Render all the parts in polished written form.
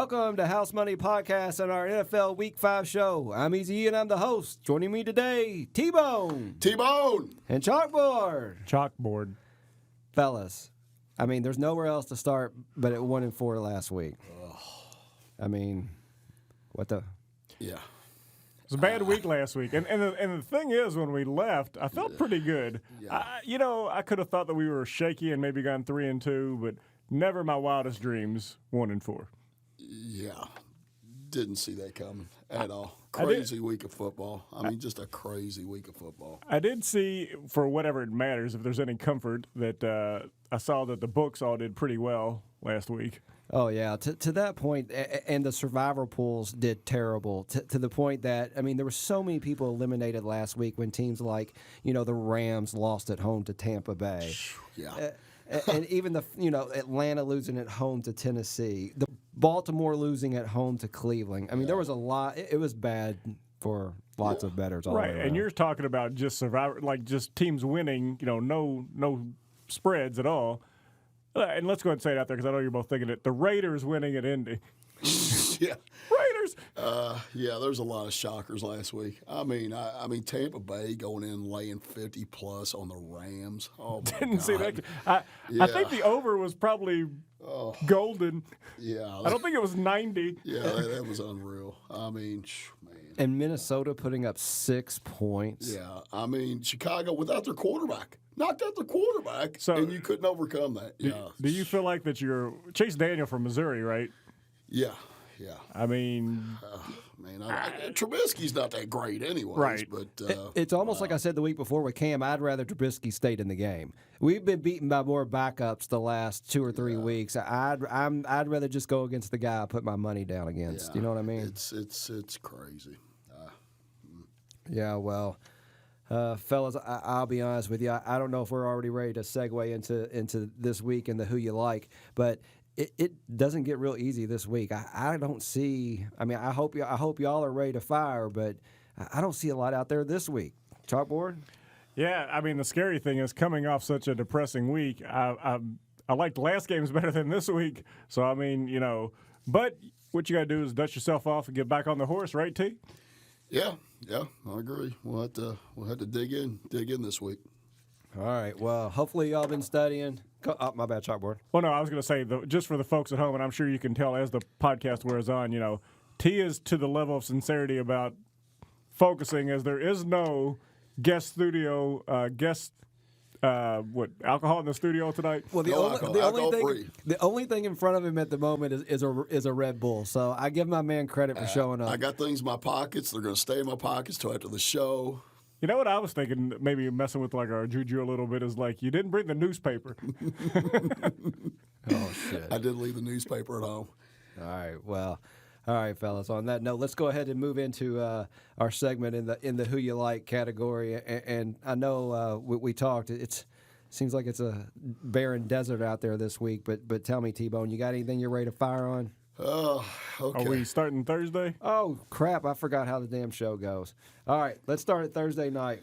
Welcome to House Money Podcast and our NFL Week 5 show. I'm Easy E and I'm the host. Joining me today, T-Bone. T-Bone. And Chalkboard. Chalkboard. Fellas, I mean, there's nowhere else to start but at 1-4 last week. I mean, what the? Yeah. It was a bad week last week. And the thing is, when we left, I felt pretty good. Yeah. I could have thought that we were shaky and maybe gone 3-2, but never in my wildest dreams 1-4. Yeah. Didn't see that coming at all. Crazy week of football. I mean, just a crazy week of football. I did see, for whatever it matters, if there's any comfort, that I saw that the books all did pretty well last week. Oh, yeah. To that point, and the survivor pools did terrible to the point that, I mean, there were so many people eliminated last week when teams like, the Rams lost at home to Tampa Bay. Yeah. And even Atlanta losing at home to Tennessee, the Baltimore losing at home to Cleveland. I mean, there was a lot. It was bad for lots of bettors all right, around. And you're talking about just survivor, like just teams winning, no spreads at all. And let's go ahead and say it out there because I know you're both thinking it. The Raiders winning at Indy. Yeah. Raiders. Yeah, there's a lot of shockers last week. I mean, Tampa Bay going in laying 50+ on the Rams. Oh, my Didn't God. see that. I think the over was probably golden. Yeah. I don't think it was 90. Yeah, that was unreal. I mean, man. And Minnesota putting up 6 points. Yeah, I mean, Chicago without their quarterback. Knocked out their quarterback, and you couldn't overcome that. Do you feel like that you're Chase Daniel from Missouri, right? Yeah. I mean, man, Trubisky's not that great anyways. Right. But It's almost like I said the week before with Cam, I'd rather Trubisky stayed in the game. We've been beaten by more backups the last 2 or 3 weeks. I'd rather just go against the guy I put my money down against. yeah, You know what I mean? It's crazy. Yeah, well, fellas, I'll be honest with you. I don't know if we're already ready to segue into this week and the who you like, but it doesn't get real easy this week. I don't see. I mean, I hope y'all are ready to fire, but I don't see a lot out there this week. Chalkboard. yeah. I mean, the scary thing is coming off such a depressing week. I liked last games better than this week. So I mean, but what you got to do is dust yourself off and get back on the horse, right, T? Yeah, I agree. We'll have to dig in this week. All right. Well, hopefully y'all been studying. Oh, my bad, Chalkboard. Well, no, I was going to say, just for the folks at home, and I'm sure you can tell as the podcast wears on, T is to the level of sincerity about focusing, as there is no alcohol in the studio tonight? Well, the only thing in front of him at the moment is a Red Bull. So I give my man credit for showing up. I got things in my pockets. They're going to stay in my pockets till after the show. You know what I was thinking, maybe messing with like our juju a little bit, is like, you didn't bring the newspaper. Oh, shit. I did leave the newspaper at home. All right, well, all right, fellas. On that note, let's go ahead and move into our segment in the who you like category. And I know we talked. It seems like it's a barren desert out there this week. But tell me, T-Bone, you got anything you're ready to fire on? Oh, okay. Are we starting Thursday? Oh, crap. I forgot how the damn show goes. All right, let's start at Thursday night.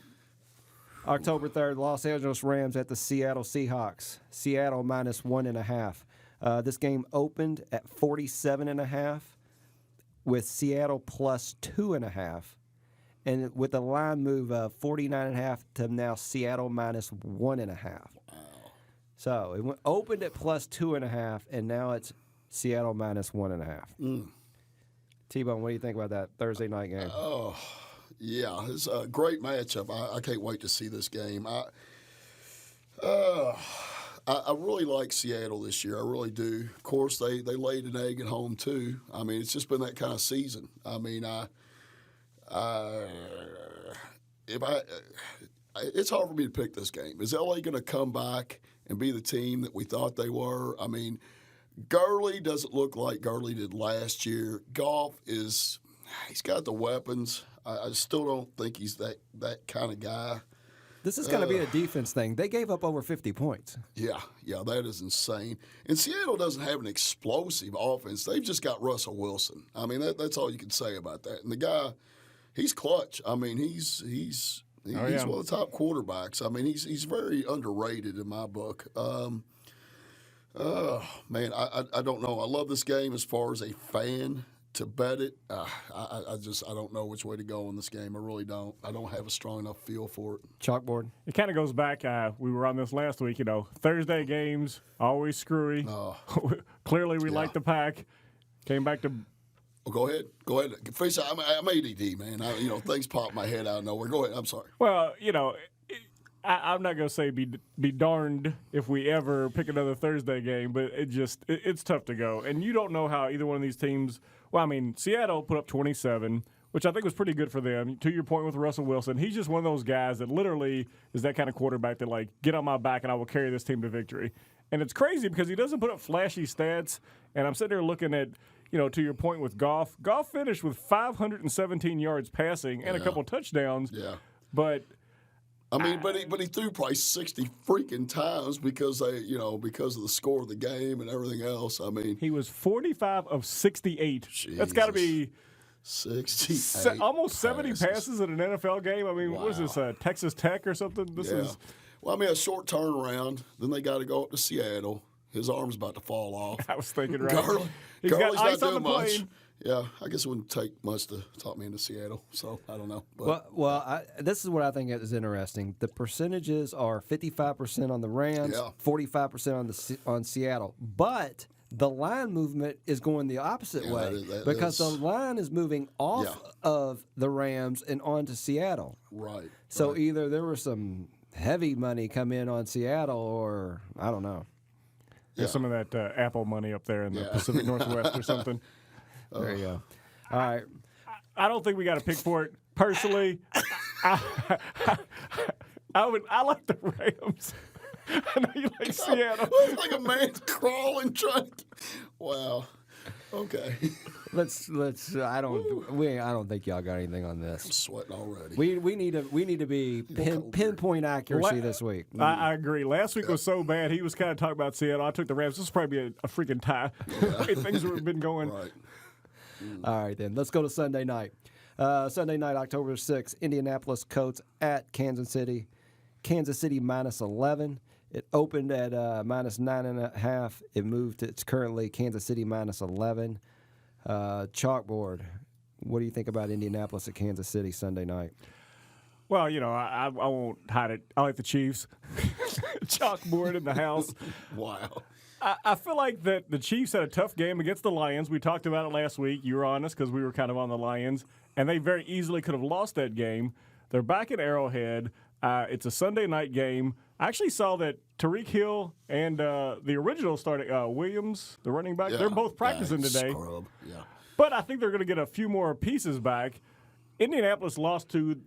October 3rd, Los Angeles Rams at the Seattle Seahawks. Seattle minus 1.5. This game opened at 47.5 with Seattle plus 2.5. And with the line move of 49.5 to now Seattle minus 1.5. Wow. So it opened at plus 2.5, and now it's Seattle minus 1.5. T-Bone, what do you think about that Thursday night game? Oh, yeah, it's a great matchup. I can't wait to see this game. I really like Seattle this year. I really do. Of course, they laid an egg at home too. I mean, it's just been that kind of season. I mean, it's hard for me to pick this game. Is LA going to come back and be the team that we thought they were? I mean, Gurley doesn't look like Gurley did last year. Goff he's got the weapons. I still don't think he's that kind of guy. This is going to be a defense thing. They gave up over 50 points. Yeah, that is insane. And Seattle doesn't have an explosive offense. They've just got Russell Wilson. I mean, that's all you can say about that. And the guy, he's clutch. I mean, he's one of the top quarterbacks. I mean, he's very underrated in my book. Oh, man, I don't know. I love this game as far as a fan to bet it. I don't know which way to go in this game. I really don't. I don't have a strong enough feel for it. Chalkboard. It kind of goes back. We were on this last week. Thursday games always screwy. Clearly, we like the Pack. Came back to. Well, go ahead. Face it, I'm ADD, man. Things pop in my head out of nowhere. Go ahead. I'm sorry. Well, I'm not going to say be darned if we ever pick another Thursday game, but it's tough to go. And you don't know how either one of these teams – well, I mean, Seattle put up 27, which I think was pretty good for them. To your point with Russell Wilson, he's just one of those guys that literally is that kind of quarterback that, like, get on my back and I will carry this team to victory. And it's crazy because he doesn't put up flashy stats. And I'm sitting there looking at – to your point with Goff. Goff finished with 517 yards passing and a couple touchdowns. Yeah. But – I mean, but he threw probably 60 freaking times because because of the score of the game and everything else. I mean, he was 45 of 68. Jesus. That's got to be 68 almost 70 passes in an NFL game. I mean, what is this, Texas Tech or something? This is. Well, I mean, a short turnaround. Then they got to go up to Seattle. His arm's about to fall off. I was thinking right. Gurley's got ice not on the doing much. plane. Yeah, I guess it wouldn't take much to talk me into Seattle, so I don't know. But. This is what I think is interesting. The percentages are 55% on the Rams, 45% on Seattle, but the line movement is going the opposite way because the line is moving off of the Rams and onto Seattle. Right. So either there was some heavy money come in on Seattle, or I don't know. There's some of that Apple money up there in the Pacific Northwest or something. There you go. All right. I don't think we got a pick for it. Personally, I like the Rams. I know you like Seattle. It's like a man crawling trying. Wow. Okay. Let's. I don't think y'all got anything on this. I'm sweating already. We need to be pinpoint accuracy this week. I agree. Last week was so bad. He was kind of talking about Seattle. I took the Rams. This is probably a freaking tie. The way things have been going. Right. All right, then. Let's go to Sunday night. Sunday night, October 6th, Indianapolis Colts at Kansas City. Kansas City minus 11. It opened at minus 9.5. It moved. It's currently Kansas City minus 11. Chalkboard. What do you think about Indianapolis at Kansas City Sunday night? Well, I won't hide it. I like the Chiefs. Chalkboard in the house. Wow. I feel like that the Chiefs had a tough game against the Lions. We talked about it last week. You were on us because we were kind of on the Lions, and they very easily could have lost that game. They're back at Arrowhead. It's a Sunday night game. I actually saw that Tyreek Hill and the original starting Williams, the running back, they're both practicing today. Scrub. Yeah. But I think they're going to get a few more pieces back. Indianapolis lost to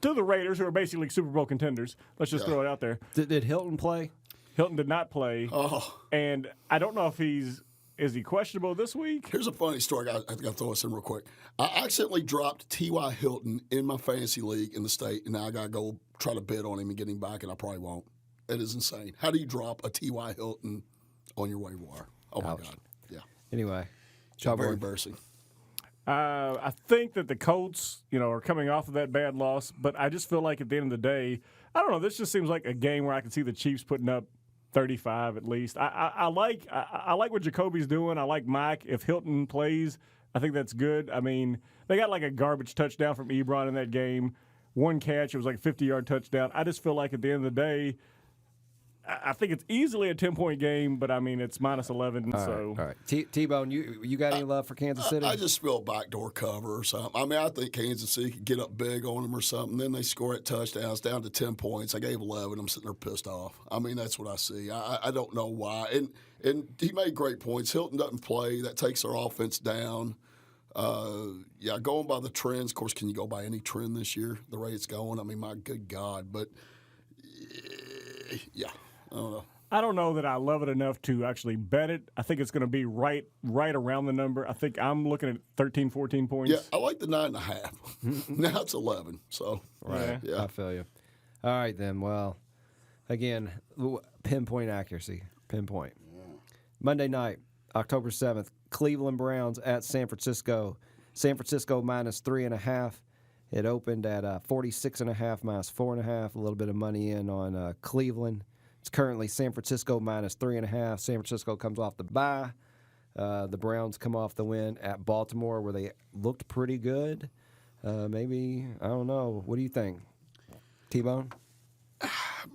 the Raiders, who are basically Super Bowl contenders. Let's just throw it out there. Did Hilton play? Hilton did not play. Oh. And I don't know if is he questionable this week? Here's a funny story. I got to throw this in real quick. I accidentally dropped T.Y. Hilton in my fantasy league in the state, and now I got to go try to bid on him and get him back, and I probably won't. It is insane. How do you drop a T.Y. Hilton on your waiver wire? Oh, my God. Yeah. Anyway. Very embarrassing. I think that the Colts, are coming off of that bad loss, but I just feel like at the end of the day, I don't know, this just seems like a game where I can see the Chiefs putting up 35 at least. I like what Jacoby's doing. I like Mike. If Hilton plays, I think that's good. I mean, they got like a garbage touchdown from Ebron in that game. One catch, it was like a 50-yard touchdown. I just feel like at the end of the day, I think it's easily a 10-point game, but I mean it's minus 11. All right. T-Bone, you got any love for Kansas City? I just feel backdoor cover or something. I mean, I think Kansas City could get up big on them or something. Then they score at touchdowns down to 10 points. I gave 11. I'm sitting there pissed off. I mean, that's what I see. I don't know why. And he made great points. Hilton doesn't play. That takes our offense down. Going by the trends. Of course, can you go by any trend this year? The way it's going. I mean, my good God. But yeah. I don't know. I don't know that I love it enough to actually bet it. I think it's going to be right around the number. I think I'm looking at 13, 14 points. Yeah, I like the 9.5. Now it's 11. So right, yeah. I feel you. All right then. Well, again, pinpoint accuracy. Pinpoint. Monday night, October 7th, Cleveland Browns at San Francisco. San Francisco minus 3.5. It opened at 46.5 minus 4.5. A little bit of money in on Cleveland. It's currently San Francisco -3.5. San Francisco comes off the bye. The Browns come off the win at Baltimore where they looked pretty good. Maybe, I don't know. What do you think, T-Bone?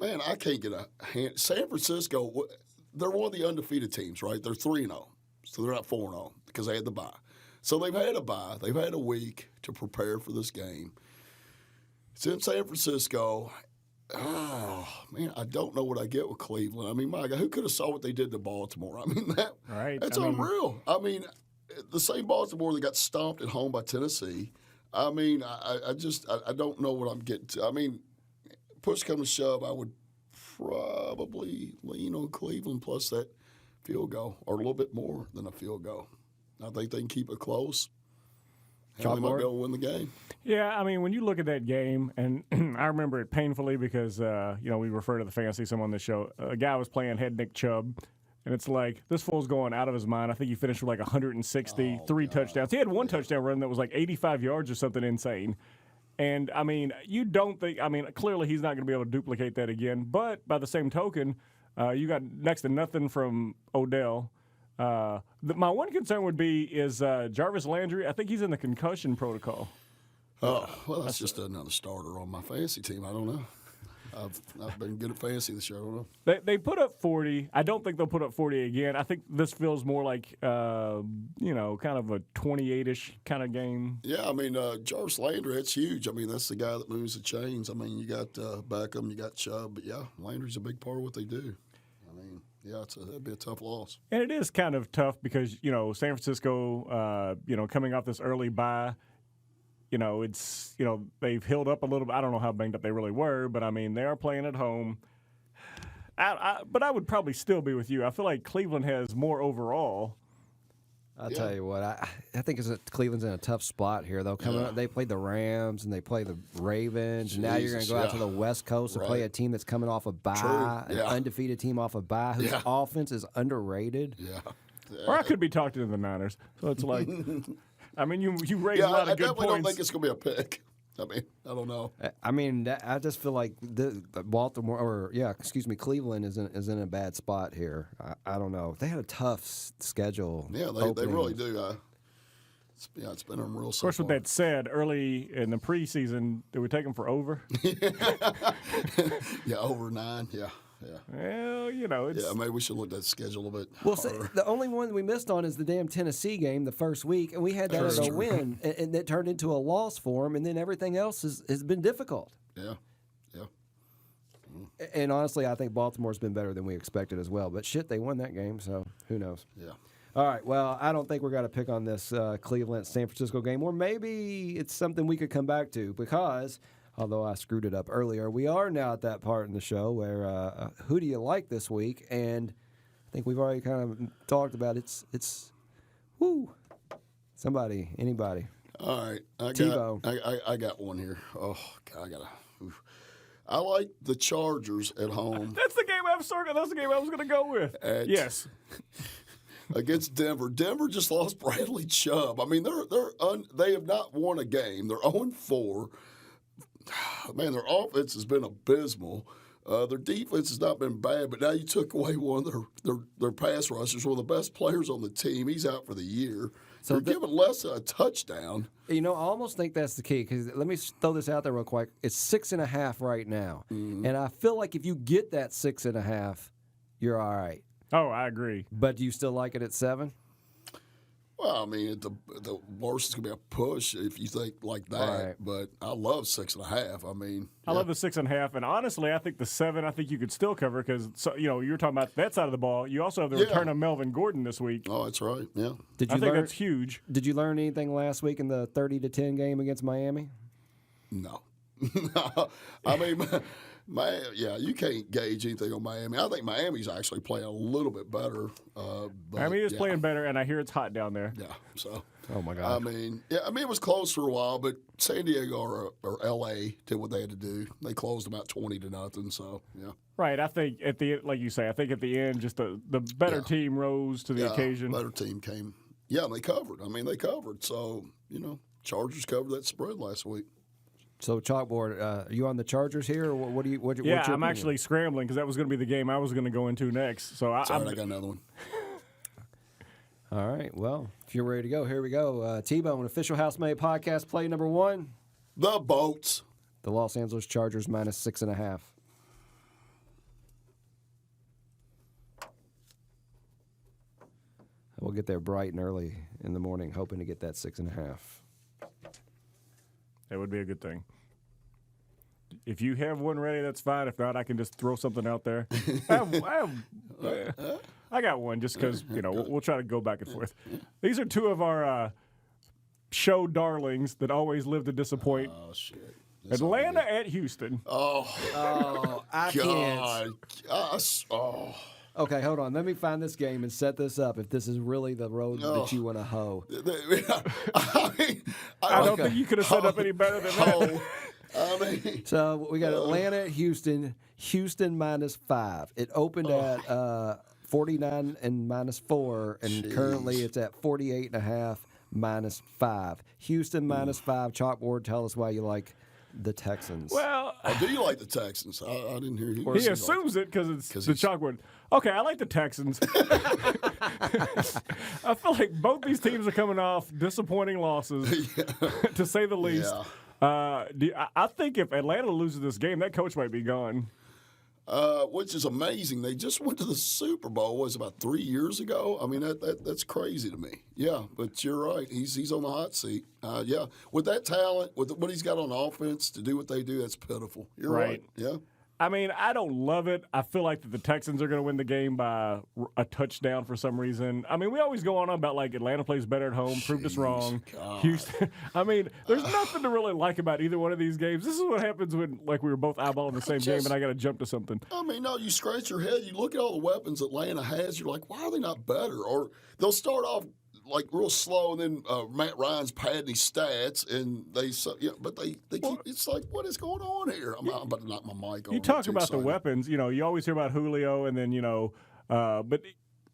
Man, I can't get a hand. San Francisco, they're one of the undefeated teams, right? They're 3-0, so they're not 4-0 because they had the bye. So they've had a bye. They've had a week to prepare for this game. It's in San Francisco. Oh, man, I don't know what I get with Cleveland. I mean, my God, who could have saw what they did to Baltimore? I mean, that's unreal. I mean, the same Baltimore that got stomped at home by Tennessee. I mean, I don't know what I'm getting to. I mean, push come to shove, I would probably lean on Cleveland plus that field goal or a little bit more than a field goal. I think they can keep it close. They might be able to win the game. Yeah, I mean, when you look at that game, and I remember it painfully because, we refer to the fantasy some on this show. A guy was playing head Nick Chubb, and it's like, this fool's going out of his mind. I think he finished with like 160, three touchdowns. He had one touchdown run that was like 85 yards or something insane. And, I mean, you don't think – I mean, clearly he's not going to be able to duplicate that again. But by the same token, you got next to nothing from Odell. My one concern would be is Jarvis Landry. I think he's in the concussion protocol. Oh, well, that's just another starter on my fantasy team. I don't know. I've been good at fantasy this year. I don't know. They put up 40. I don't think they'll put up 40 again. I think this feels more like, kind of a 28-ish kind of game. Yeah, I mean, Jarvis Landry, that's huge. I mean, that's the guy that moves the chains. I mean, you got Beckham, you got Chubb. But, yeah, Landry's a big part of what they do. I mean, yeah, that'd be a tough loss. And it is kind of tough because, San Francisco, coming off this early bye, it's, they've healed up a little bit. I don't know how banged up they really were, but, I mean, they are playing at home. But I would probably still be with you. I feel like Cleveland has more overall. I'll tell you what, I think Cleveland's in a tough spot here, though. Coming up, they played the Rams and they play the Ravens. And now you're going to go out to the West Coast to play a team that's coming off a bye, an undefeated team off a bye, whose offense is underrated. Yeah. Or I could be talked into the Niners. So it's like, I mean, you raise a lot of good points. I don't think it's going to be a pick. I mean, I don't know. I mean, I just feel like Cleveland is in a bad spot here. I don't know. They had a tough schedule. Yeah, they really do. It's been unreal so far. Of course, with that said, early in the preseason, did we take them for over? Yeah, over 9, yeah. Well, it's... maybe we should look at that schedule a bit. Well, the only one we missed on is the damn Tennessee game the first week, and we had that as a win, and it turned into a loss for them, and then everything else has been difficult. Yeah. And honestly, I think Baltimore's been better than we expected as well. But shit, they won that game, so who knows? Yeah. All right, well, I don't think we're going to pick on this Cleveland-San Francisco game, or maybe it's something we could come back to because – although I screwed it up earlier, we are now at that part in the show where who do you like this week? And I think we've already kind of talked about it. It's somebody, anybody. All right, T-Bone. I got one here. Oh God, I like the Chargers at home. That's the game I've circled. That's the game I was going to go with. Yes. Against Denver. Denver just lost Bradley Chubb. I mean, they have not won a game. They're 0-4. Man, their offense has been abysmal. Their defense has not been bad, but now you took away one of their pass rushers, one of the best players on the team. He's out for the year. So they're giving less than a touchdown. I almost think that's the key because let me throw this out there real quick. It's 6.5 right now, and I feel like if you get that 6.5, you're all right. Oh, I agree. But do you still like it at 7? Well, I mean, the worst is going to be a push if you think like that. Right. But I love 6.5. I mean, I love the 6.5, and honestly, I think the 7. I think you could still cover because you're talking about that side of the ball. You also have the return of Melvin Gordon this week. Oh, that's right. Yeah. I think that's huge. Did you learn anything last week in the 30-10 game against Miami? No. I mean. You can't gauge anything on Miami. I think Miami's actually playing a little bit better. Miami is playing better, and I hear it's hot down there. Yeah, so. Oh, my God. I mean, it was close for a while, but San Diego or L.A. did what they had to do. They closed about 20-0, so, yeah. Right. I think at the end, like you say, at the end, just the better team rose to the occasion. The better team came. Yeah, and they covered. I mean, they covered. So, Chargers covered that spread last week. So chalkboard, are you on the Chargers here, or what do you? What's your I'm opinion? actually scrambling because that was going to be the game I was going to go into next. So Sorry, I got another one. All right. Well, if you're ready to go, here we go. T-Bone, official housemate podcast, play number 1. The Bolts. The Los Angeles Chargers minus 6.5. We'll get there bright and early in the morning, hoping to get that 6.5. That would be a good thing. If you have one ready, that's fine. If not, I can just throw something out there. I got one just because, we'll try to go back and forth. These are two of our show darlings that always live to disappoint. Oh, shit. Atlanta at Houston. Oh, I can't. Oh. Okay, hold on. Let me find this game and set this up if this is really the road that you want to hoe. I don't think you could have set up any better than that. So we got Atlanta at Houston. Houston minus 5. It opened at 49 and minus 4, and currently it's at 48.5 minus 5. Houston minus 5. Chalkboard, tell us why you like the Texans. Well, do you like the Texans? I didn't hear you. he assumes it because it's the chalkboard. Okay, I like the Texans. I feel like both these teams are coming off disappointing losses, to say the least. Yeah. I think if Atlanta loses this game, that coach might be gone. Which is amazing. They just went to the Super Bowl. Was about 3 years ago. I mean, that's crazy to me. Yeah, but you're right. He's on the hot seat. Yeah, with that talent, with what he's got on offense to do what they do, that's pitiful. You're right. Yeah. I mean, I don't love it. I feel like that the Texans are going to win the game by a touchdown for some reason. I mean, we always go on about like Atlanta plays better at home, proved us wrong. Houston. I mean, there's nothing to really like about either one of these games. This is what happens when like we were both eyeballing the same game and I got to jump to something. I mean, no, you scratch your head. You look at all the weapons Atlanta has. You're like, why are they not better? Or they'll start off like real slow, and then Matt Ryan's padding his stats, and but they keep. It's like, what is going on here? I'm about to knock my mic on. You talk about the weapons. You always hear about Julio, and then but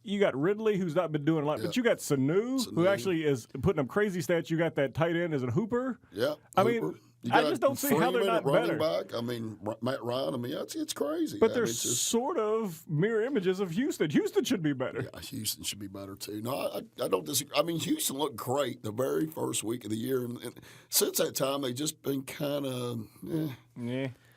you got Ridley, who's not been doing a lot, but you got Sanu, who actually is putting up crazy stats. You got that tight end, is it Hooper? Yeah, I mean. I just don't see how they're not better. Back. I mean, Matt Ryan. I mean, it's crazy. But they're sort of mirror images of Houston. Houston should be better. Yeah, Houston should be better too. No, I don't disagree. I mean, Houston looked great the very first week of the year, and since that time they've just been kind of Yeah.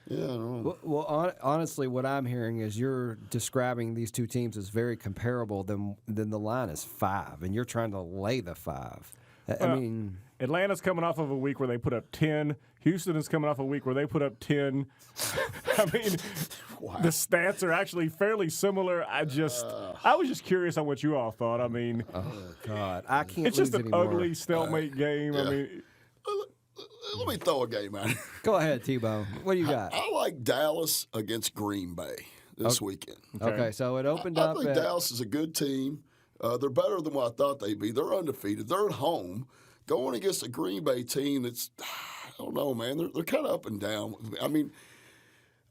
Yeah, I don't know. Well, honestly, what I'm hearing is you're describing these two teams as very comparable. Than the line is 5, and you're trying to lay the 5. I mean, Atlanta's coming off of a week where they put up 10. Houston is coming off a week where they put up 10. I mean, the stats are actually fairly similar. I was just curious on what you all thought. I mean, oh God, I can't. It's just an anymore. ugly stalemate game. Yeah. I mean, Let me throw a game out here. Go ahead, T-Bone. What do you got? I like Dallas against Green Bay this weekend. Okay, so it opened I up. think Dallas is a good team. They're better than what I thought they'd be. They're undefeated. They're at home. Going against a Green Bay team that's, I don't know, man. They're kind of up and down. I mean,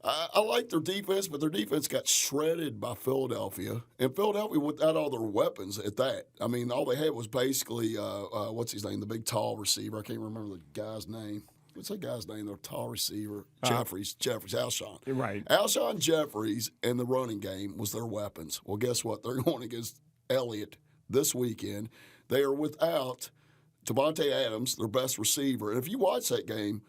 I like their defense, but their defense got shredded by Philadelphia. And Philadelphia, without all their weapons at that, I mean, all they had was basically, what's his name, the big tall receiver. I can't remember the guy's name. What's that guy's name? Their tall receiver. Jeffries, Alshon. Right. Alshon Jeffries and the running game was their weapons. Well, guess what? They're going against Elliott this weekend. They are without Devontae Adams, their best receiver. And if you watch that game,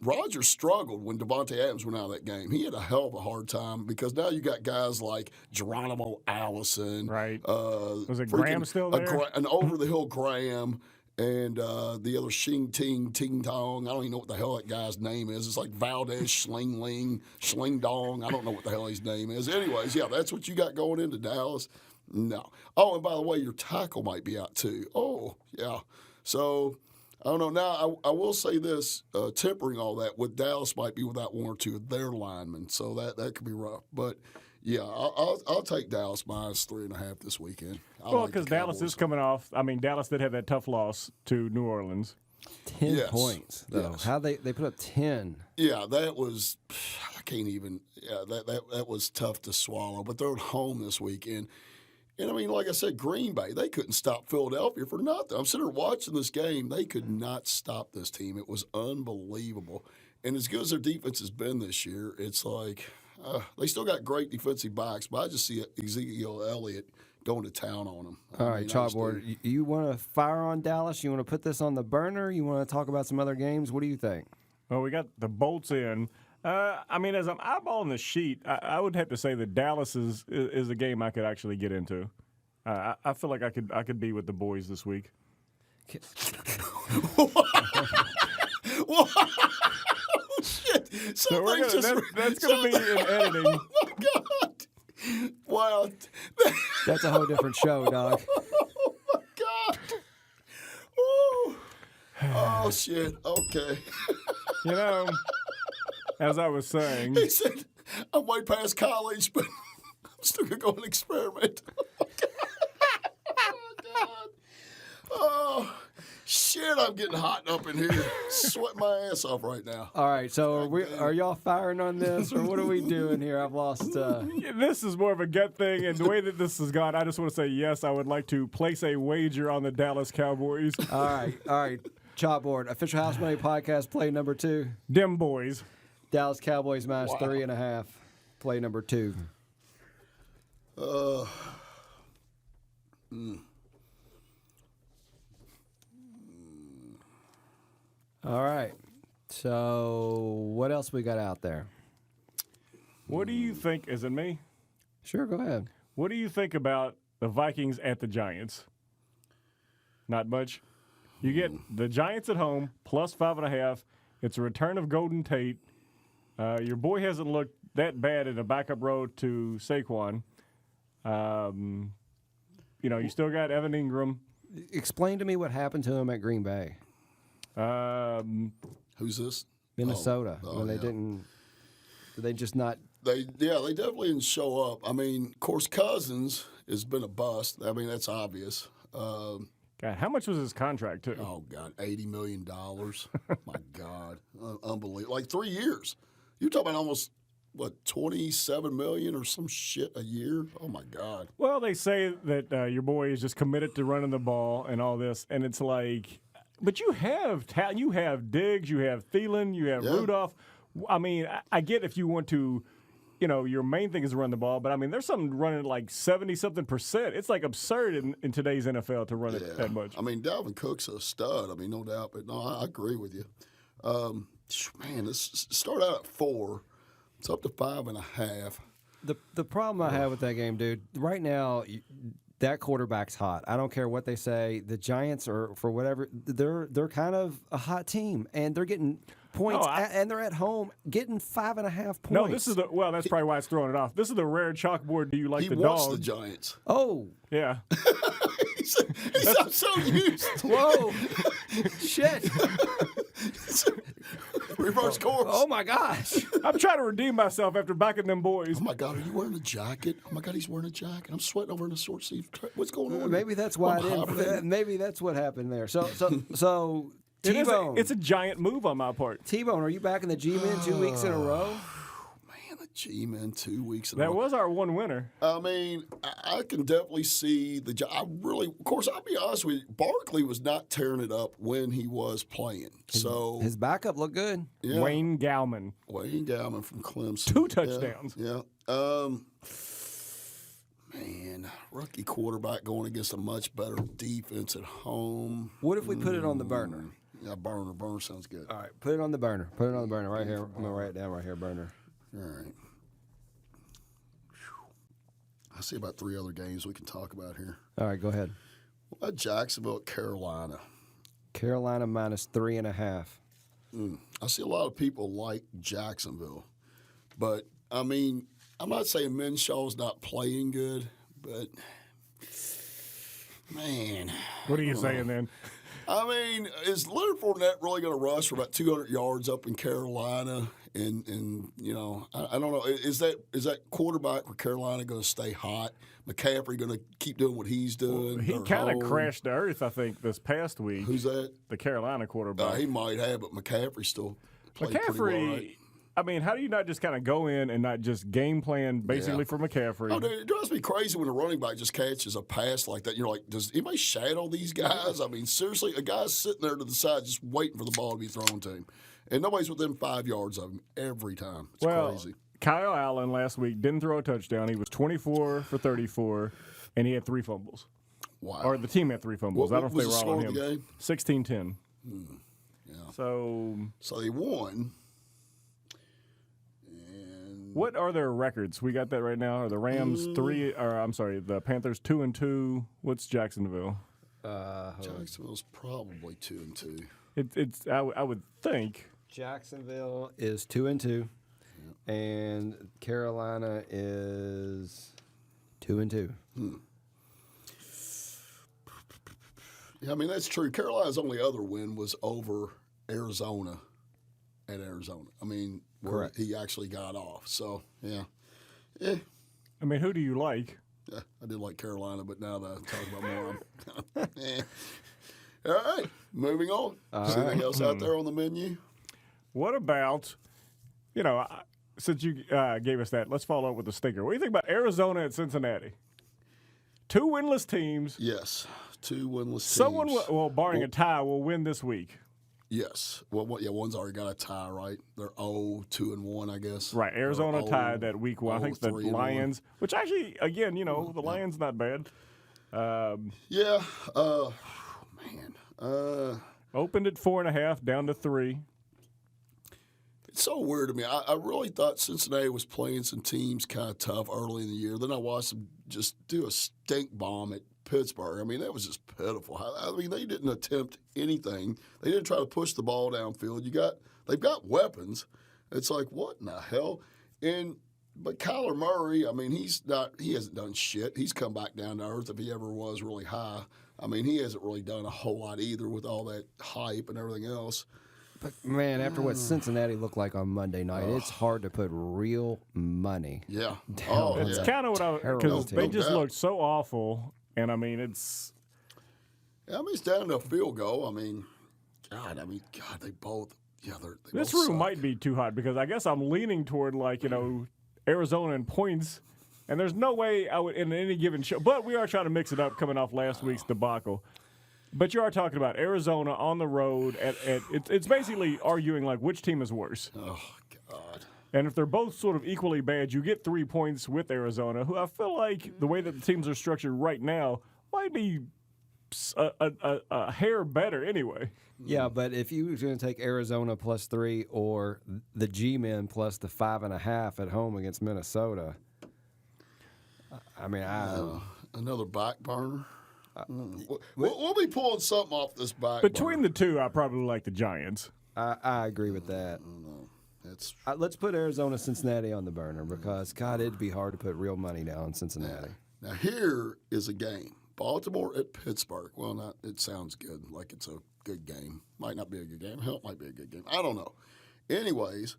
Rodgers struggled when Devontae Adams went out of that game. He had a hell of a hard time because now you got guys like Geronimo Allison. Right. Was it Graham still there? An over-the-hill Graham. And the other Ting Tong. I don't even know what the hell that guy's name is. It's like Valdez Schling Dong. I don't know what the hell his name is. Anyways, yeah, that's what you got going into Dallas. No. Oh, and by the way, your tackle might be out too. Oh, yeah. So, I don't know. Now, I will say this, tempering all that, with Dallas might be without one or two of their linemen. So, that could be rough. But, yeah, I'll take Dallas minus 3.5 this weekend. Well, because Dallas is coming off. I mean, Dallas did have that tough loss to New Orleans. 10 points, though. Yes. How they put up 10. Yeah, that was – I can't even – yeah, that was tough to swallow. But they're at home this weekend. And I mean, like I said, Green Bay, they couldn't stop Philadelphia for nothing. I'm sitting there watching this game. They could not stop this team. It was unbelievable. And as good as their defense has been this year, it's like they still got great defensive backs, but I just see Ezekiel Elliott going to town on them. All right, Chalkboard, you want to fire on Dallas? You want to put this on the burner? You want to talk about some other games? What do you think? Well, we got the Bolts in. I mean, as I'm eyeballing the sheet, I would have to say that Dallas is a game I could actually get into. I feel like I could be with the boys this week. Whoa, shit! So that's going to be in editing. Oh my God! Wow, That's a whole different show, dog. oh my God! Ooh. Oh shit! Okay. You know, as I was saying, He said, "I'm way past college, but I'm still gonna go and experiment." Oh God! Oh shit! I'm getting hot up in here, sweating my ass off right now. All right, so are y'all firing on this, or what are we doing here? I've lost. this is more of a gut thing, and the way that this has gone, I just want to say yes. I would like to place a wager on the Dallas Cowboys. All right. Chalkboard, official House Money Podcast, play number 2. Dem boys. Dallas Cowboys minus 3.5. Play number 2. Mm. All right. So what else we got out there? What do you think? Is it me? Sure, go ahead. What do you think about the Vikings at the Giants? Not much. You get the Giants at home, plus 5.5. It's a return of Golden Tate. Your boy hasn't looked that bad in a backup road to Saquon. You still got Evan Ingram. Explain to me what happened to him at Green Bay. Who's this? Minnesota. When they yeah. didn't. Did they just not? They definitely didn't show up. I mean, of course, Cousins has been a bust. I mean, that's obvious. God, how much was his contract, too? Oh, God, $80 million. My God. Unbelievable. Like 3 years. You're talking about almost, $27 million or some shit a year? Oh, my God. Well, they say that your boy is just committed to running the ball and all this, and it's like, but you have talent. You have Diggs, you have Thielen, you have Rudolph. I mean, I get if you want to, your main thing is to run the ball, but I mean, there's some running like 70-something%. It's like absurd in today's NFL to run it that much. I mean, Dalvin Cook's a stud. I mean, no doubt. But no, I agree with you. Man, let's start out at 4. It's up to 5.5. The problem I have with that game, dude, right now, that quarterback's hot. I don't care what they say. The Giants are, for whatever, they're kind of a hot team, and they're getting points, and they're at home getting 5.5 points. No, this is that's probably why it's throwing it off. This is the rare chalkboard. Do you like the dog? He wants the Giants. Oh. Yeah. He's I'm so used. Whoa. Shit. Reverse course. Oh, my gosh. I'm trying to redeem myself after backing them boys. Oh, my God, are you wearing a jacket? Oh, my God, he's wearing a jacket. I'm sweating over in a short sleeve. What's going on? Maybe that's why maybe that's what happened there. So T-Bone. It's a giant move on my part. T-Bone, are you back in the G-Men 2 weeks in a row? Man, the G-Men 2 weeks in a row. That was our one winner. I mean, I can definitely see of course, I'll be honest with you, Barkley was not tearing it up when he was playing. His backup looked good. Yeah. Wayne Gallman from Clemson. 2 touchdowns. Yeah. Man, rookie quarterback going against a much better defense at home. What if we put it on the burner? Yeah, burner sounds good. All right, put it on the burner. Put it on the burner right here. I'm going to write it down right here, burner. All right. I see about 3 other games we can talk about here. All right, go ahead. What about Jacksonville at Carolina? Carolina minus 3.5. I see a lot of people like Jacksonville. But, I mean, I'm not saying Minshaw's not playing good, but, man. What are you saying then? I mean, is Leonard Fournette really going to rush for about 200 yards up in Carolina? And I don't know. Is that quarterback for Carolina going to stay hot? McCaffrey going to keep doing what he's doing? Well, he kind of crashed the earth, I think, this past week. Who's that? The Carolina quarterback. He might have, but McCaffrey still played pretty well, right? I mean, how do you not just kind of go in and not just game plan basically for McCaffrey? Oh, dude, it drives me crazy when a running back just catches a pass like that. You're like, does anybody shadow these guys? I mean, seriously, a guy's sitting there to the side just waiting for the ball to be thrown to him. And nobody's within 5 yards of him every time. It's crazy. Kyle Allen last week didn't throw a touchdown. He was 24 for 34, and he had 3 fumbles. Wow. Or the team had 3 fumbles. I don't know if they were all on him. The game? 16-10. Yeah. So they won. What are their records? We got that right now. Are the Rams the Panthers 2-2? What's Jacksonville? Jacksonville's probably 2-2. I would think Jacksonville is 2-2, and Carolina is 2-2. Yeah, I mean that's true. Carolina's only other win was over Arizona at Arizona. I mean, where he actually got off. So yeah. I mean, who do you like? Yeah, I did like Carolina, but now that I talk about more, All right, moving on. Anything else out there on the menu? What about, since you gave us that, let's follow up with the stinker. What do you think about Arizona and Cincinnati? 2 winless teams. Yes, 2 winless teams. Someone, barring a tie, will win this week. Yes. Well, one's already got a tie, right? They're 0-2-1, I guess. Right. Arizona tied that week 1. I think the Lions, which actually, again, the Lions not bad. Yeah. Man. Opened at 4.5, down to 3. It's so weird to me. I really thought Cincinnati was playing some teams kind of tough early in the year. Then I watched them just do a stink bomb at Pittsburgh. I mean, that was just pitiful. I mean, they didn't attempt anything. They didn't try to push the ball downfield. They've got weapons. It's like, what in the hell? But Kyler Murray, I mean, he hasn't done shit. He's come back down to earth if he ever was really high. I mean, he hasn't really done a whole lot either with all that hype and everything else. But, man, after what Cincinnati looked like on Monday night, it's hard to put real money. Yeah. It's kind of what because they just looked so awful. And, I mean, it's down to a field goal. I mean, God, they both, this room might be too hot because I guess I'm leaning toward, Arizona in points. And there's no way I would, in any given show, but we are trying to mix it up coming off last week's debacle. But you are talking about Arizona on the road. It's basically arguing, which team is worse. Oh, God. And if they're both sort of equally bad, you get 3 points with Arizona, who I feel like the way that the teams are structured right now might be a hair better anyway. Yeah, but if you were going to take Arizona +3 or the G-Men plus the 5.5 at home against Minnesota, I mean, another back burner. We'll be pulling something off this back. Between the two, I probably like the Giants. I agree with that. Let's put Arizona Cincinnati on the burner because, God, it'd be hard to put real money down on Cincinnati. Now, here is a game. Baltimore at Pittsburgh. Well, it sounds good, like it's a good game. Might not be a good game. Hell, it might be a good game. I don't know. Anyways,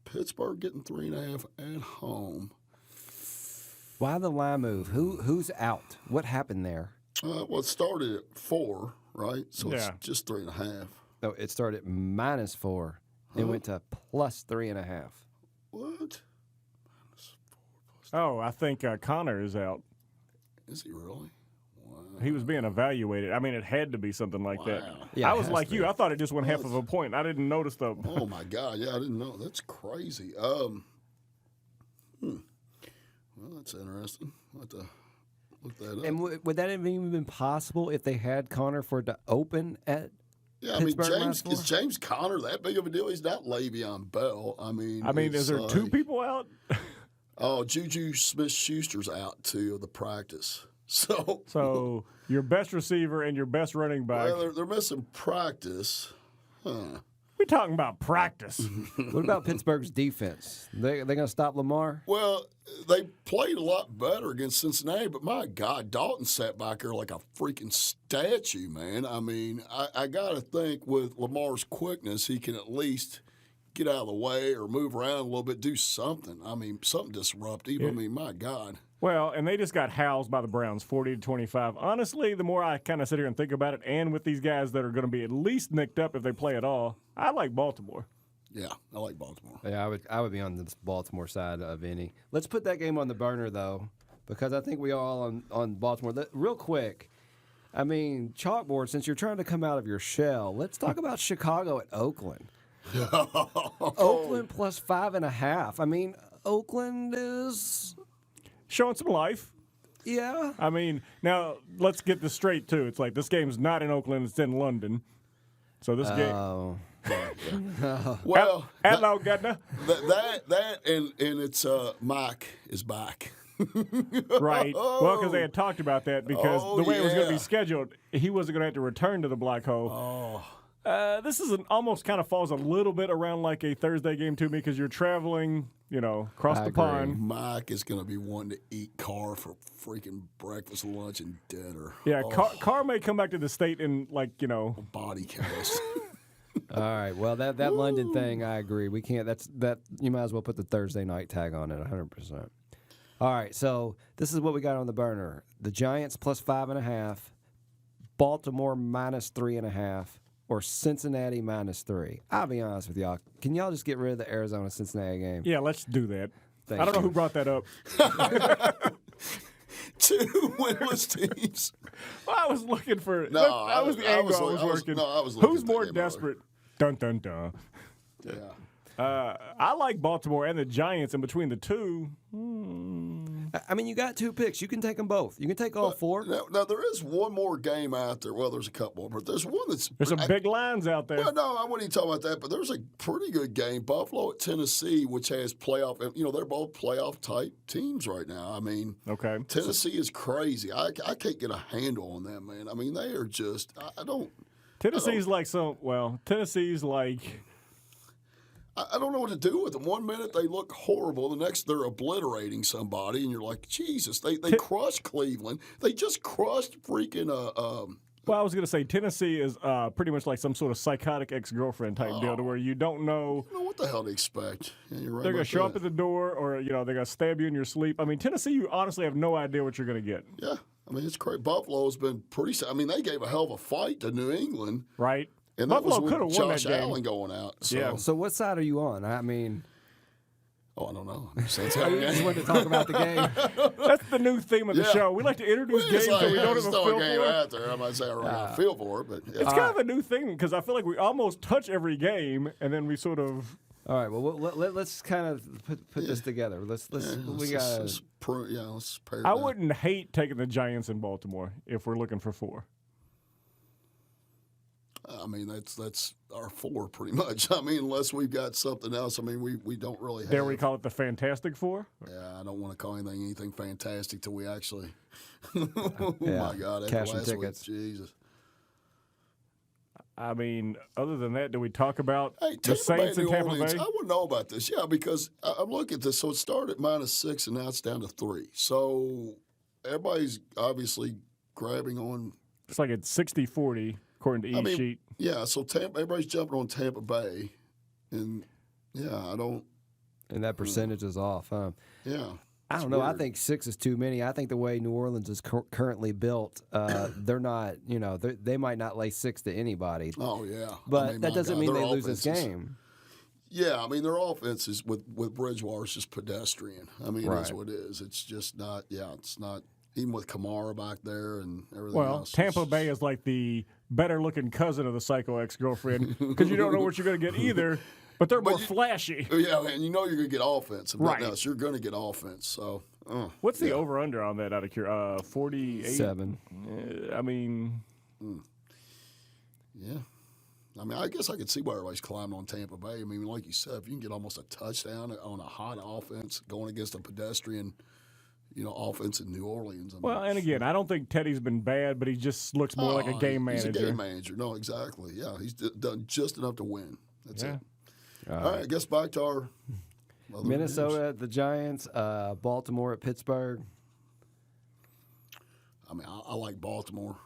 Pittsburgh getting 3.5 at home. Why the line move? Who's out? What happened there? Well, it started at 4, right? So it's just 3.5. No, it started at -4 and went to +3.5. What? Oh, I think Connor is out. Is he really? Wow. He was being evaluated. I mean, it had to be something like that. Yeah, I was like you. I thought it just went half of a point. I didn't notice the. Oh my God! Yeah, I didn't know. That's crazy. Well, that's interesting. I'll have to look that up. And would that have even been possible if they had Connor for it to open at? Yeah, is James Conner that big of a deal? He's not Le'Veon Bell. I mean, is there 2 people out? Oh, Juju Smith-Schuster's out too of the practice. So your best receiver and your best running back. Well, they're missing practice. Huh. We're talking about practice. What about Pittsburgh's defense? They going to stop Lamar? Well, they played a lot better against Cincinnati, but my God, Dalton sat back there like a freaking statue, man. I mean, I got to think with Lamar's quickness, he can at least get out of the way or move around a little bit, do something. I mean, something disruptive. Yeah. I mean, my God. Well, and they just got housed by the Browns, 40-25. Honestly, the more I kind of sit here and think about it, and with these guys that are going to be at least nicked up if they play at all, I like Baltimore. Yeah, I like Baltimore. Yeah, I would be on the Baltimore side of any. Let's put that game on the burner though, because I think we all on Baltimore. Real quick, I mean, chalkboard. Since you're trying to come out of your shell, let's talk about Chicago at Oakland. Oakland plus 5.5. I mean, Oakland is Showing some life. yeah. I mean, now let's get this straight too. It's like this game's not in Oakland; it's in London. So this game. Oh, Well, Hello, Gardner. that and it's Mike is back. Right. Well, because they had talked about that because Oh, the way it was going to be yeah. scheduled, he wasn't going to have to return to the black hole. This is almost kind of falls a little bit around like a Thursday game to me because you're traveling, across I the agree. pond. Mike is going to be wanting to eat Carr for freaking breakfast, lunch, and dinner. Yeah, Oh, Carr may come back to the state in body cast. all right. Well, that London thing, I agree. We can't. That you might as well put the Thursday night tag on it, 100%. All right. So this is what we got on the burner: the Giants plus 5.5, Baltimore minus 3.5, or Cincinnati minus 3. I'll be honest with y'all. Can y'all just get rid of the Arizona Cincinnati game? Yeah, let's do that. Thank I don't know you. who brought that up. 2 winless teams. Well, I was looking for. No, that was the angle I was working. I was looking Who's at more that game earlier. desperate? Dun dun dun. Yeah. I like Baltimore and the Giants, and between the two, I mean, you got 2 picks. You can take them both. You can take all 4. Now there is one more game out there. Well, there's a couple more, but there's one that's there's some big lines out there. Well, no, I wouldn't even talk about that, but there's a pretty good game. Buffalo at Tennessee, which has playoff, they're both playoff type teams right now. I mean, Okay. Tennessee is crazy. I can't get a handle on them, man. I mean, they are just, I don't Tennessee's like I don't know what to do with them. One minute they look horrible, the next they're obliterating somebody, and you're like, Jesus, they crushed Cleveland. They just crushed freaking Well, I was going to say Tennessee is pretty much like some sort of psychotic ex-girlfriend type deal to where you don't know I don't know what the hell to expect. Yeah, you're right they're going about to show up that. at the door or, they're going to stab you in your sleep. I mean, Tennessee, you honestly have no idea what you're going to get, Yeah, I mean, it's crazy. Buffalo's been pretty. I mean, they gave a hell of a fight to New England, right? and that Buffalo was could have with won that Josh game. Allen going out. So, Yeah. So what side are you on? I mean, I don't know. So it's I just wanted to talk about the game. That's the new theme of the Yeah. show. We like to introduce It's games like, that we don't there's have a still feel a game for. out there. I might say I don't have a feel for it, but yeah. It's kind of a new thing because I feel like we almost touch every game and then we sort of. All right. Well, let's kind of put this together. Let's we got. let's pair it I down. wouldn't hate taking the Giants in Baltimore if we're looking for 4. I mean, that's our 4 pretty much. I mean, unless we've got something else. I mean, we don't really have. Dare we call it the Fantastic 4? Yeah, I don't want to call anything fantastic till we actually. Oh Yeah, my God! After cash and last week, tickets. Jesus. I mean, other than that, do we talk about Hey, the Saints New in Tampa Orleans, Bay? I want to know about this. Yeah, because I'm looking at this. So it started at -6, and now it's down to 3. So everybody's obviously grabbing on. It's like it's 60-40 according to each sheet. Yeah, so everybody's jumping on Tampa Bay, and yeah, I don't. And that percentage is off, huh? Yeah, I it's don't know. I weird. think 6 is too many. I think the way New Orleans is currently built, they're not. They might not lay 6 to anybody. Oh yeah, But I mean, that my doesn't God, mean their they lose this offenses- game. Yeah, I mean their offenses with Bridgewater is just pedestrian. I mean, that's Right. what it is. It's just not. Yeah, it's not. Even with Kamara back there and everything Well, else. Tampa it's- Bay is like the better-looking cousin of the psycho ex-girlfriend because you don't know what you're going to get either, but they're more flashy. Yeah, and you know you're going to get offense. If Right. nothing else, you're going to get offense. So, What's the over/under on that out of curiosity? 48? 7. I mean, yeah. I mean, I guess I could see why everybody's climbing on Tampa Bay. I mean, like you said, if you can get almost a touchdown on a hot offense going against a pedestrian, offense in New Orleans. I mean, well, and again, I don't think Teddy's been bad, but he just looks more like a game manager. He's a game manager. No, exactly. Yeah, he's done just enough to win. That's Yeah. it. All right, I guess back to our other Minnesota games. at the Giants, Baltimore at Pittsburgh. I mean, I like Baltimore.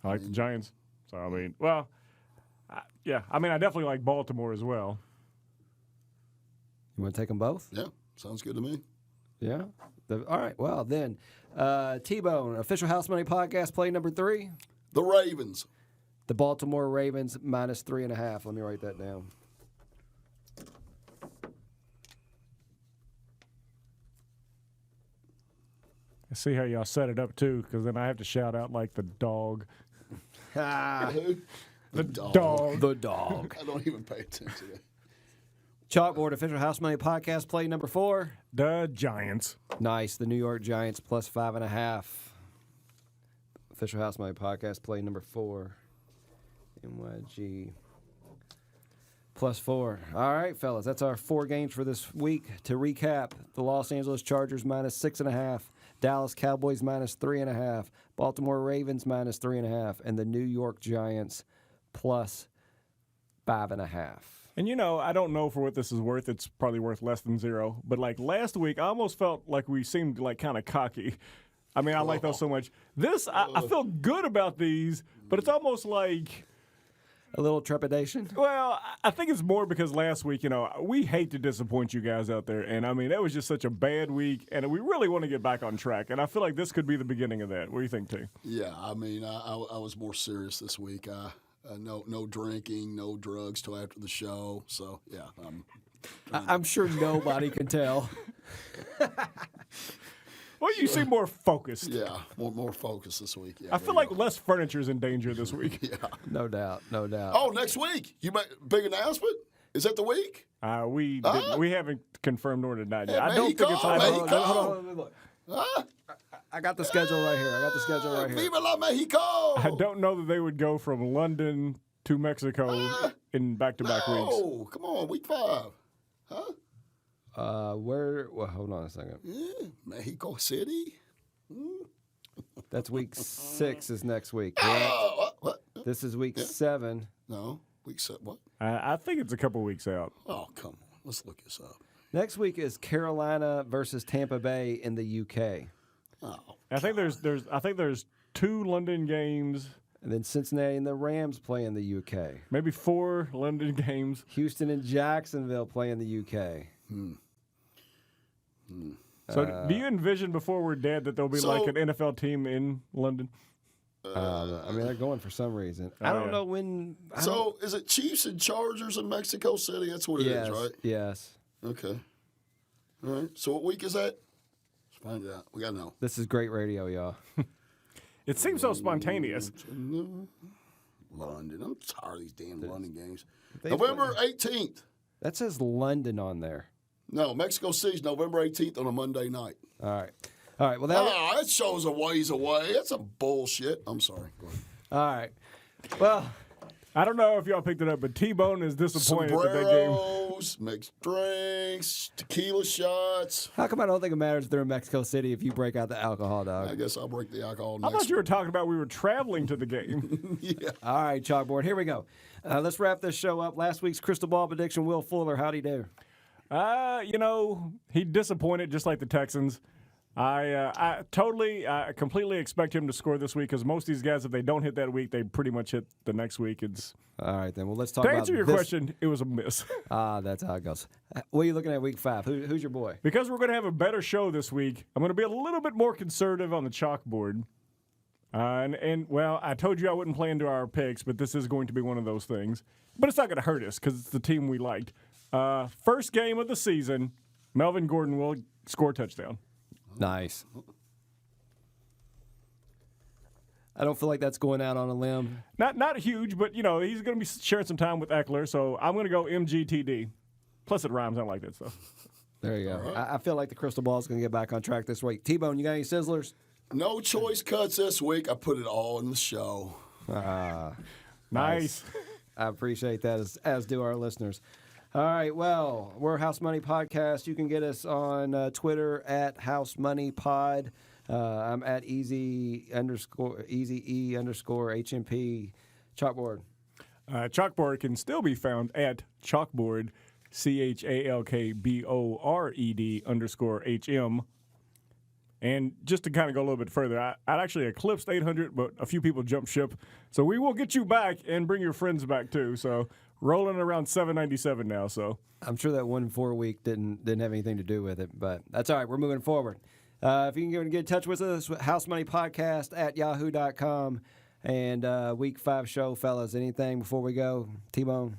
I like the Giants. So, I mean, well, I mean, I definitely like Baltimore as well. You want to take them both? Yeah, sounds good to me. Yeah. All right. Well, then, T-Bone, official House Money podcast, play number 3. The Ravens. The Baltimore Ravens minus 3.5. Let me write that down. I see how y'all set it up, too, because then I have to shout out like the dog. Who? The dog. The dog. I don't even pay attention to that. Chalkboard official House Money podcast play number 4. The Giants. Nice. The New York Giants plus 5.5. Official House Money podcast play number 4. NYG plus 4. All right, fellas. That's our 4 games for this week. To recap, the Los Angeles Chargers minus 6.5. Dallas Cowboys minus 3.5. Baltimore Ravens minus 3.5. And the New York Giants plus 5.5. And, I don't know for what this is worth. It's probably worth less than 0. But, last week, I almost felt like we seemed, kind of cocky. I mean, I like those so much. This, I feel good about these, but it's almost like... A little trepidation? Well, I think it's more because last week, we hate to disappoint you guys out there. And, I mean, that was just such a bad week, and we really want to get back on track. And I feel like this could be the beginning of that. What do you think, T? Yeah, I mean, I was more serious this week. No drinking, no drugs till after the show. So, yeah. I'm sure nobody can tell. Well, you seem more focused. Yeah, more focus this week. Yeah, I feel like less furniture is in danger this week. Yeah. No doubt. Oh, next week. You make big announcement? Is that the week? We haven't confirmed nor denied yet. Yeah, I don't think it's Mexico. Hold on, look. Huh? I got the schedule right here. Viva la Mexico! I don't know that they would go from London to Mexico in back-to-back weeks. Oh, come on, week 5. Huh? Well, hold on a second. Yeah, Mexico City. That's week 6 is next week. Correct? What? This is week 7. No, week 7. What? I think it's a couple weeks out. Oh, come on. Let's look this up. Next week is Carolina versus Tampa Bay in the UK. Oh, I think there's 2 London games, And then Cincinnati and the Rams play in the UK. maybe 4 London games. Houston and Jacksonville play in the UK. So do you envision before we're dead that there'll be like an NFL team in London? I mean, they're going for some reason. I don't know when. Is it Chiefs and Chargers in Mexico City? That's what it is, right? Yes. Okay. All right. So what week is that? Let's find it out. We got to know. This is great radio, y'all. It seems so spontaneous. London. I'm tired of these damn London games. They November 18th. That says London on there. No, Mexico City's November 18th on a Monday night. All right. Well, that that shows a ways away. That's some bullshit. I'm sorry. Go ahead. All right. Well, I don't know if y'all picked it up, but T-Bone is disappointed with that game. Sombreros, mixed drinks, tequila shots. how come I don't think it matters if they're in Mexico City if you break out the alcohol, I dog? guess I'll break the alcohol I next thought you were talking about we were traveling to the game. Yeah. All right, chalkboard. Here we go. Let's wrap this show up. Last week's crystal ball prediction, Will Fuller. How'd he do? He disappointed just like the Texans. I completely expect him to score this week because most of these guys, if they don't hit that week, they pretty much hit the next week. It's All right, then. Well, let's talk to about answer your this. question, it was a miss. That's how it goes. What are you looking at week 5? Who's your boy? Because we're going to have a better show this week, I'm going to be a little bit more conservative on the chalkboard. Well, I told you I wouldn't play into our picks, but this is going to be one of those things. But it's not going to hurt us because it's the team we liked. First game of the season, Melvin Gordon will score a touchdown. Nice. I don't feel like that's going out on a limb. Not huge, but, he's going to be sharing some time with Eckler, so I'm going to go MGTD. Plus it rhymes. I like that stuff. There you go. I feel like the crystal ball is going to get back on track this week. T-Bone, you got any sizzlers? No choice cuts this week. I put it all in the show. Nice. I appreciate that, as do our listeners. All right, well, we're House Money Podcast. You can get us on Twitter at House Money Pod. I'm at easy E underscore HMP Chalkboard. Chalkboard can still be found at Chalkboard, CHALKBORED underscore HM. And just to kind of go a little bit further, I actually eclipsed 800, but a few people jumped ship. So we will get you back and bring your friends back too. So rolling around 797 now. So I'm sure that 1-4 week didn't have anything to do with it, but that's all right. We're moving forward. If you can get in touch with us, House Money Podcast at yahoo.com. And week 5 show, fellas. Anything before we go? T-Bone?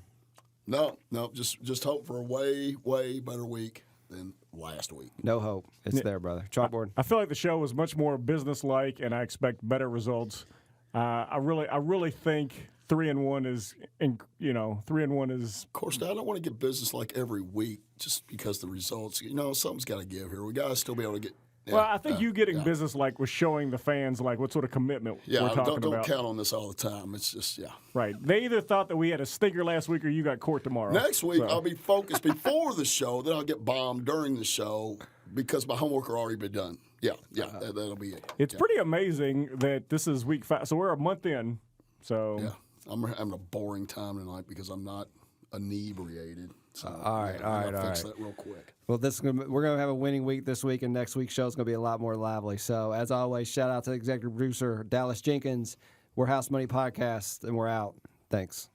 No, just hope for a way, way better week than last week. No hope. It's there, brother. Chalkboard. I feel like the show was much more business-like, and I expect better results. I really think 3-1 is, 3-1 is. Of course, now I don't want to get business like every week just because the results. Something's got to give here. We got to still be able to get. Yeah, Well, I think you getting business like was showing the fans like what sort of commitment we're talking don't about. count on this all the time. It's just Right. They either thought that we had a stinker last week or you got court tomorrow. Next week So, I'll be focused before the show. Then I'll get bombed during the show because my homework will already be done. That'll be it. It's pretty amazing that this is week 5. So we're a month in. So Yeah, I'm having a boring time tonight because I'm not inebriated. So all right. Fix that real quick. Well, we're going to have a winning week this week, and next week's show is going to be a lot more lively. So, as always, shout out to the executive producer, Dallas Jenkins. We're House Money Podcast, and we're out. Thanks.